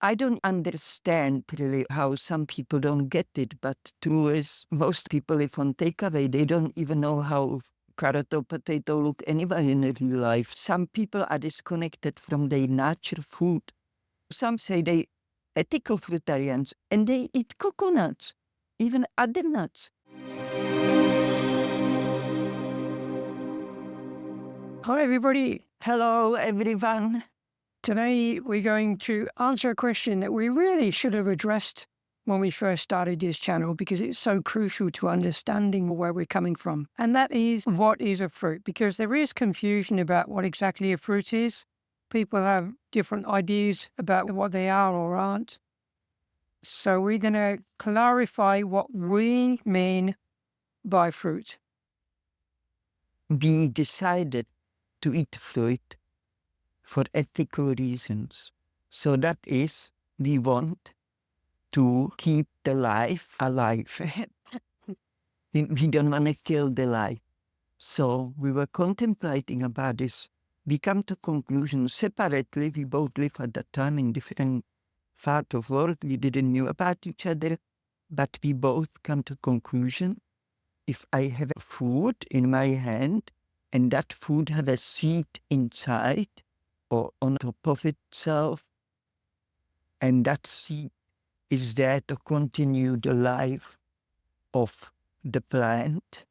I don't understand really how some people don't get it, but true is most people live on takeaway. They don't even know how carrot or potato look anyway in real life. Some people are disconnected from their natural food. Some say they ethical fruitarians and they eat coconuts, even other nuts. Hi, everybody. Hello, everyone. Today we're going to answer a question that we really should have addressed when we first started this channel because it's so crucial to understanding where we're coming from. And that is, what is a fruit? Because there is confusion about what exactly a fruit is. People have different ideas about what they are or aren't. So we're going to clarify what we mean by fruit. We decided to eat fruit for ethical reasons. So that is, we want to keep the life alive. We don't want to kill the life. So we were contemplating about this. We come to conclusion separately. We both live at that time in different parts of the world. We didn't know about each other, but we both come to conclusion. If I have a food in my hand and that food have a seed inside or on top of itself, and that seed is there to continue the life of the plant,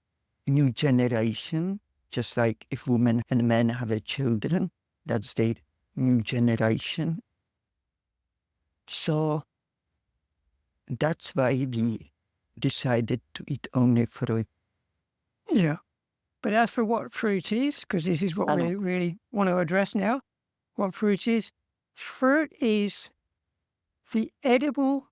new generation, just like if women and men have a children, that's their new generation. So that's why we decided to eat only fruit. Yeah. But as for what fruit is, because this is what we really want to address now, what fruit is the edible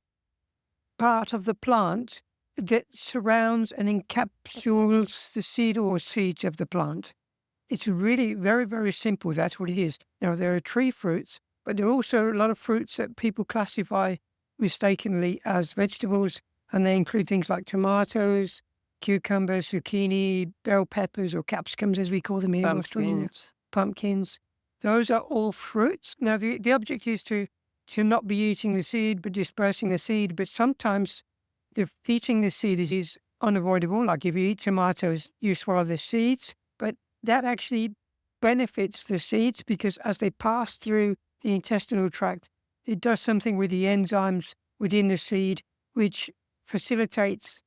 part of the plant that surrounds and encapsulates the seed or seeds of the plant. It's really very, very simple. That's what it is. Now, there are tree fruits, but there are also a lot of fruits that people classify mistakenly as vegetables, and they include things like tomatoes, cucumbers, zucchini, bell peppers, or capsicums, as we call them here in Australia. Pumpkins. Those are all fruits. Now, the object is to not be eating the seed, but dispersing the seed. But sometimes eating the seed is unavoidable. Like if you eat tomatoes, you swallow the seeds, but that actually benefits the seeds because as they pass through the intestinal tract, it does something with the enzymes within the seed, which facilitates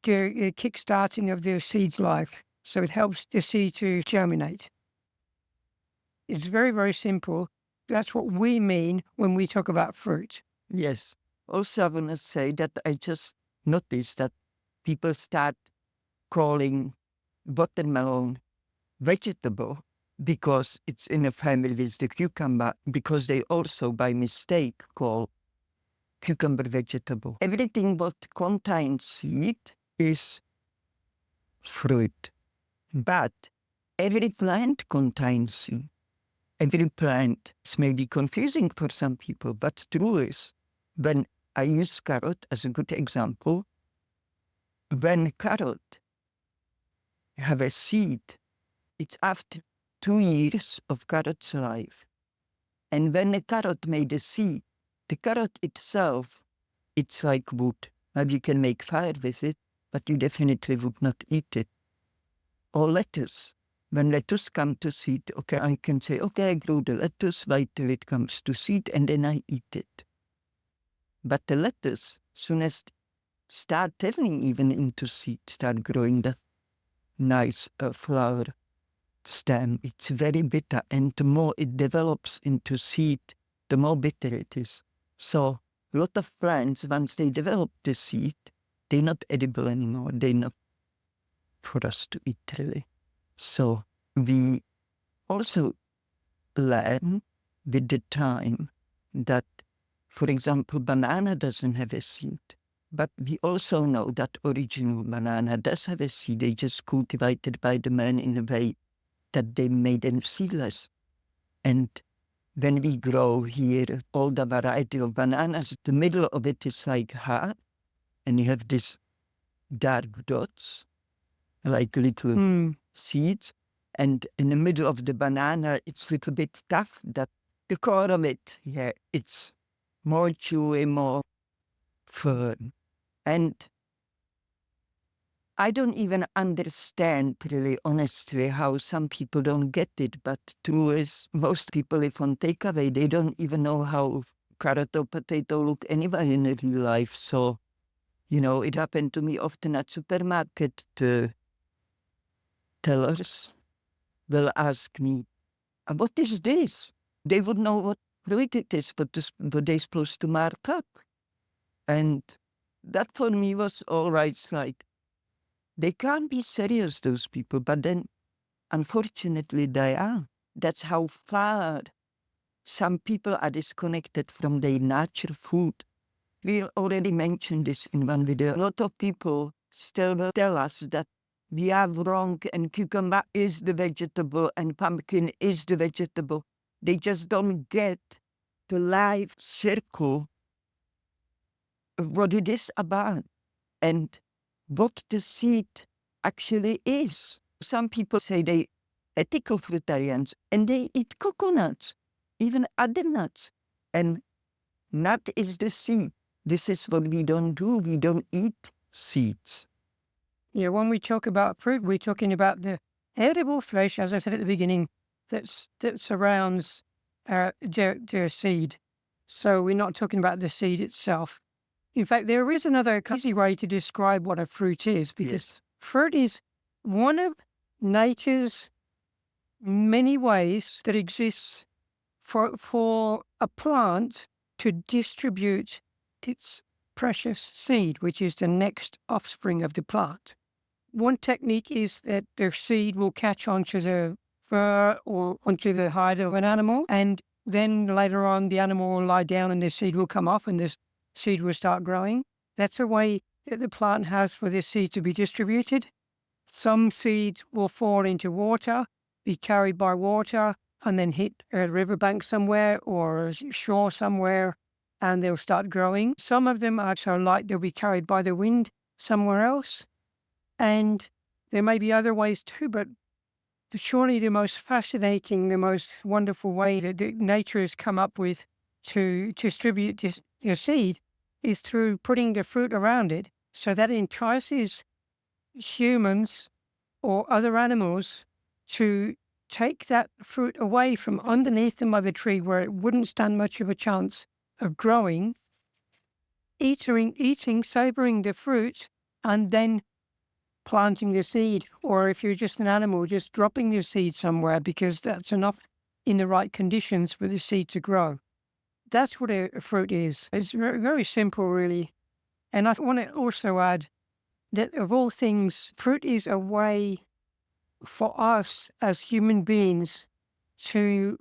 the kick-starting of the seed's life. So it helps the seed to germinate. It's very, very simple. That's what we mean when we talk about fruit. Yes. Also, I want to say that I just noticed that people start calling watermelon vegetable because it's in a family with the cucumber, because they also by mistake call cucumber vegetable. Everything what contains seed is fruit, but every plant contains seed. Every plant is maybe confusing for some people, but true is, when I use carrot as a good example, when carrot have a seed, it's after 2 years of carrot's life. And when a carrot made a seed, the carrot itself, it's like wood. Maybe you can make fire with it, but you definitely would not eat it. Or lettuce. When lettuce comes to seed, okay, I can say, okay, I grow the lettuce, wait till it comes to seed, and then I eat it. But the lettuce, soon as start turning even into seed, start growing that nice flower stem, it's very bitter. And the more it develops into seed, the more bitter it is. So a lot of plants, once they develop the seed, they're not edible anymore. They're not for us to eat really. So we also learn with the time that, for example, banana doesn't have a seed. But we also know that original banana does have a seed. They just cultivated by the man in a way that they made them seedless. And when we grow here all the variety of bananas, the middle of it is like hard, and you have these dark dots, like little seeds. And in the middle of the banana, it's a little bit tough, that the core of it, yeah, it's more chewy, more firm. And I don't even understand, really, honestly, how some people don't get it. But true is, most people live on takeaway. They don't even know how carrot or potato look anyway in real life. So, it happened to me often at supermarket. The tellers will ask me, what is this? They would know what fruit it is, but what they're supposed to mark up. And that for me was all right. It's like, they can't be serious, those people, but then unfortunately they are. That's how far some people are disconnected from their natural food. We already mentioned this in one video. A lot of people still will tell us that we are wrong and cucumber is the vegetable and pumpkin is the vegetable. They just don't get the life circle of what it is about and what the seed actually is. Some people say they ethical fruitarians and they eat coconuts, even other nuts. And nut is the seed. This is what we don't do. We don't eat seeds. Yeah, when we talk about fruit, we're talking about the edible flesh, as I said at the beginning, that surrounds their seed. So we're not talking about the seed itself. In fact, there is another easy way to describe what a fruit is, because Yes. fruit is one of nature's many ways that exists for a plant to distribute its precious seed, which is the next offspring of the plant. One technique is that the seed will catch onto the fur or onto the hide of an animal, and then later on the animal will lie down and the seed will come off and this seed will start growing. That's a way that the plant has for this seed to be distributed. Some seeds will fall into water, be carried by water, and then hit a riverbank somewhere or a shore somewhere, and they'll start growing. Some of them are so light they'll be carried by the wind somewhere else. And there may be other ways too, but surely the most fascinating, the most wonderful way that nature has come up with to distribute your seed is through putting the fruit around it, so that entices humans or other animals to take that fruit away from underneath the mother tree where it wouldn't stand much of a chance of growing, eating, savoring the fruit, and then planting the seed. Or if you're just an animal, just dropping your seed somewhere because that's enough in the right conditions for the seed to grow. That's what a fruit is. It's very, very simple, really. And I want to also add that of all things, fruit is a way for us as human beings to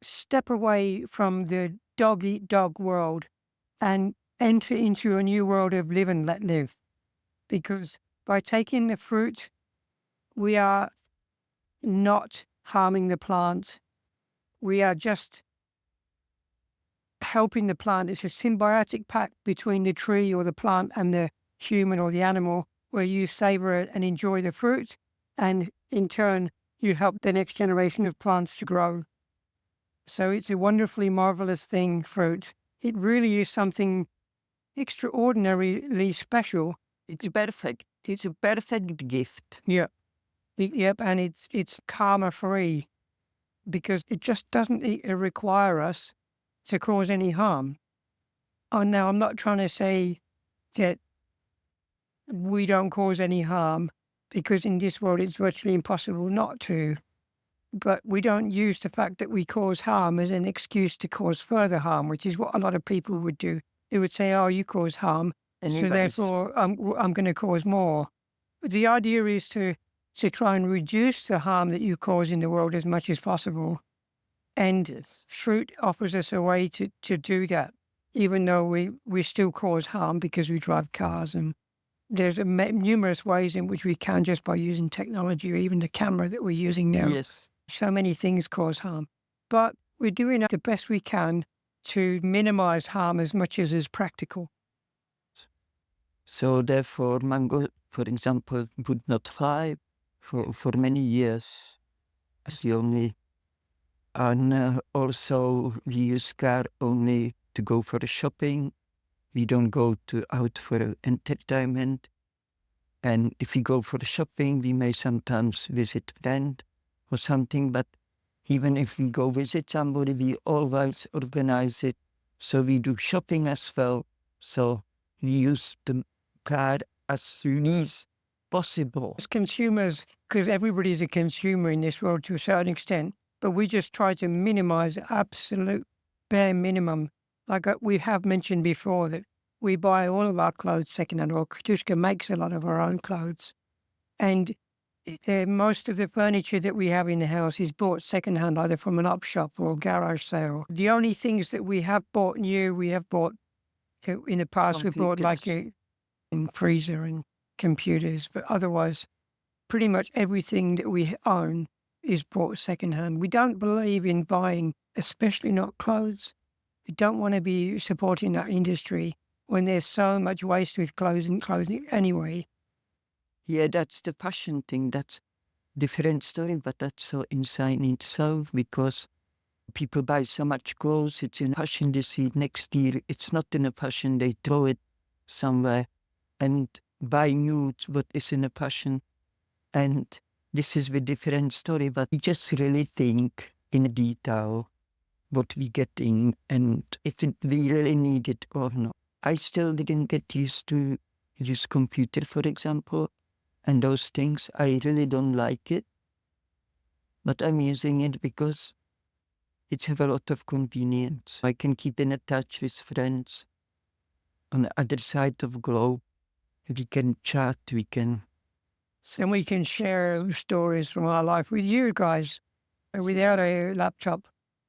step away from the dog eat dog world and enter into a new world of live and let live. Because by taking the fruit, we are not harming the plant. We are just helping the plant. It's a symbiotic pact between the tree or the plant and the human or the animal, where you savor it and enjoy the fruit, and in turn, you help the next generation of plants to grow. So it's a wonderfully marvelous thing, fruit. It really is something extraordinarily special. It's perfect. It's a perfect gift. Yeah. Yep, and it's karma free because it just doesn't require us to cause any harm. Oh, now I'm not trying to say that we don't cause any harm, because in this world it's virtually impossible not to. But we don't use the fact that we cause harm as an excuse to cause further harm, which is what a lot of people would do. They would say, "Oh, you cause harm, so therefore I'm going to cause more." The idea is to try and reduce the harm that you cause in the world as much as possible. And Yes. fruit offers us a way to do that, even though we still cause harm because we drive cars. And there's numerous ways in which we can, just by using technology or even the camera that we're using now. Yes. So many things cause harm. But we're doing the best we can to minimize harm as much as is practical. So therefore, mango, for example, would not thrive for many years as the only. And also we use car only to go for the shopping. We don't go out for entertainment. And if we go for the shopping, we may sometimes visit friend or something. But even if we go visit somebody, we always organize it. So we do shopping as well. So we use the car as least possible. As consumers, because everybody's a consumer in this world to a certain extent, but we just try to minimize absolute bare minimum. Like we have mentioned before that we buy all of our clothes secondhand, or Katushka makes a lot of our own clothes. And most of the furniture that we have in the house is bought secondhand, either from an up shop or a garage sale. The only things that we have bought new, we have bought in the past, we bought like a freezer and computers, but otherwise, pretty much everything that we own is bought secondhand. We don't believe in buying, especially not clothes. We don't want to be supporting that industry when there's so much waste with clothing anyway. Yeah, that's the fashion thing. That's different story, but that's so insane in itself because people buy so much clothes. It's in fashion this year, next year. It's not in a fashion. They throw it somewhere and buy new what is in a fashion. And this is a different story, but we just really think in detail what we getting and if we really need it or not. I still didn't get used to use computer, for example, and those things. I really don't like it, but I'm using it because it's have a lot of convenience. I can keep in touch with friends on the other side of globe. We can chat, we can... And we can share stories from our life with you guys. Without a laptop,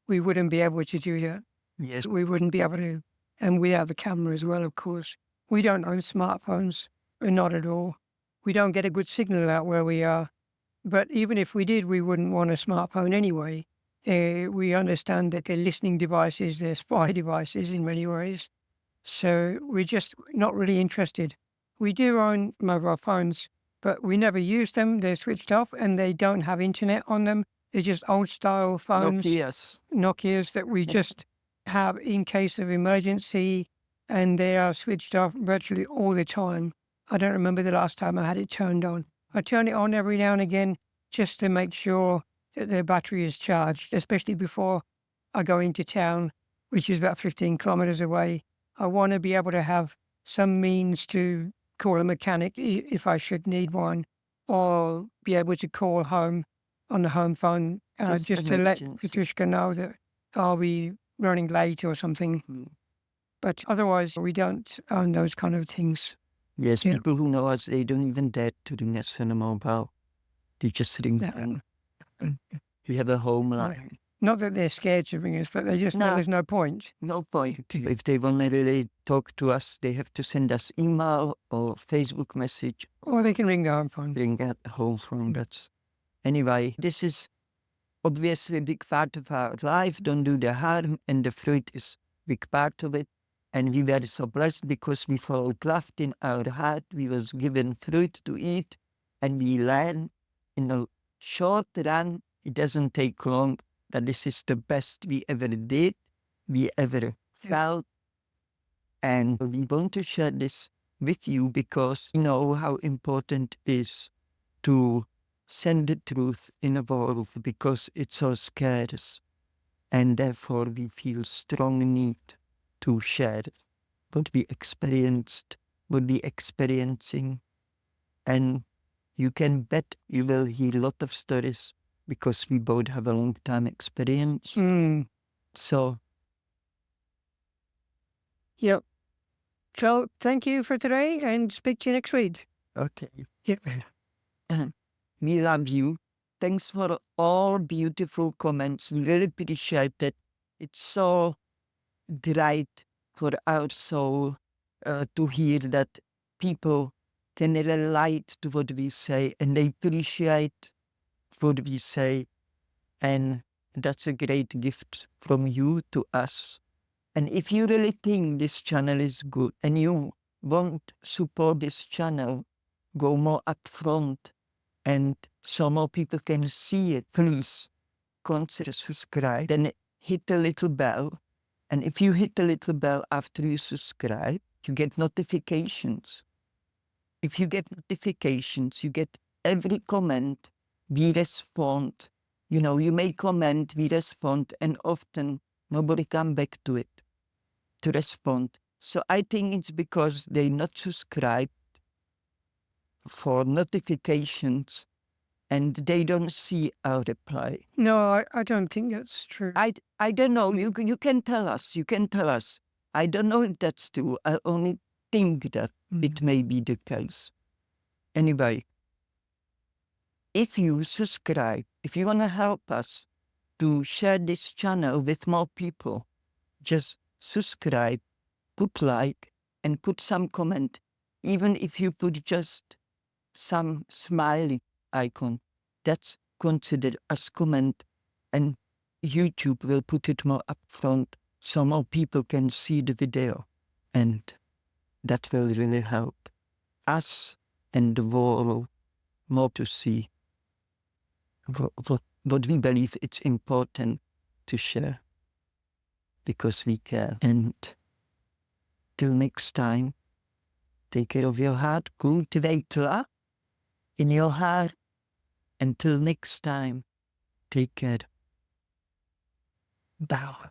we wouldn't be able to do that. Yes. We wouldn't be able to. And without the camera as well, of course. We don't own smartphones, not at all. We don't get a good signal out where we are. But even if we did, we wouldn't want a smartphone anyway. We understand that they're listening devices, they're spy devices in many ways. So we're just not really interested. We do own mobile phones, but we never use them. They're switched off and they don't have internet on them. They're just old style phones, Nokias that we just have in case of emergency, and they are switched off virtually all the time. I don't remember the last time I had it turned on. I turn it on every now and again just to make sure that the battery is charged, especially before I go into town, which is about 15 kilometers away. I want to be able to have some means to call a mechanic if I should need one, or be able to call home on the home phone just to let Petrushka know that I'll be running late or something. But otherwise, we don't own those kind of things. Yes, yeah. People who know us, they don't even dare to ring us on a mobile. They just ring down. We have a home line. Not that they're scared to ring us, but they just know there's no point. No point. If they want to really talk to us, they have to send us email or Facebook message. Or they can ring the home phone. Ring at the home phone. That's... Anyway, this is obviously a big part of our life. Don't do the harm, and the fruit is a big part of it. And we were so blessed because we followed left in our heart. We was given fruit to eat, and we learn in a short run. It doesn't take long that this is the best we ever did, we ever felt. And we want to share this with you because we know how important it is to send the truth in a world because it so scarce. And therefore we feel strong need to share what we experienced, what we experiencing. And you can bet you will hear a lot of stories because we both have a long time experience. So. Yep. So thank you for today and speak to you next week. Okay. Yep. We love you. Thanks for all beautiful comments. We really appreciate it. It's so bright for our soul to hear that people can relate to what we say and they appreciate what we say. And that's a great gift from you to us. And if you really think this channel is good and you want to support this channel, go more upfront and so more people can see it, please consider subscribe. Then hit the little bell And if you hit the little bell after you subscribe, you get notifications. If you get notifications, you get every comment, we respond. You may comment, we respond, and often nobody come back to it to respond. So I think it's because they not subscribe for notifications and they don't see our reply. No, I don't think that's true. I don't know. You can tell us. You can tell us. I don't know if that's true. I only think that it may be the case. Anyway, if you subscribe, if you want to help us to share this channel with more people, just subscribe, put like, and put some comment. Even if you put just some smiley icon, that's considered as comment, and YouTube will put it more upfront so more people can see the video, and that will really help us and the world more to see what we believe it's important to share because we care. And till next time, take care of your heart, cultivate love in your heart. Until next time, take care. Bye.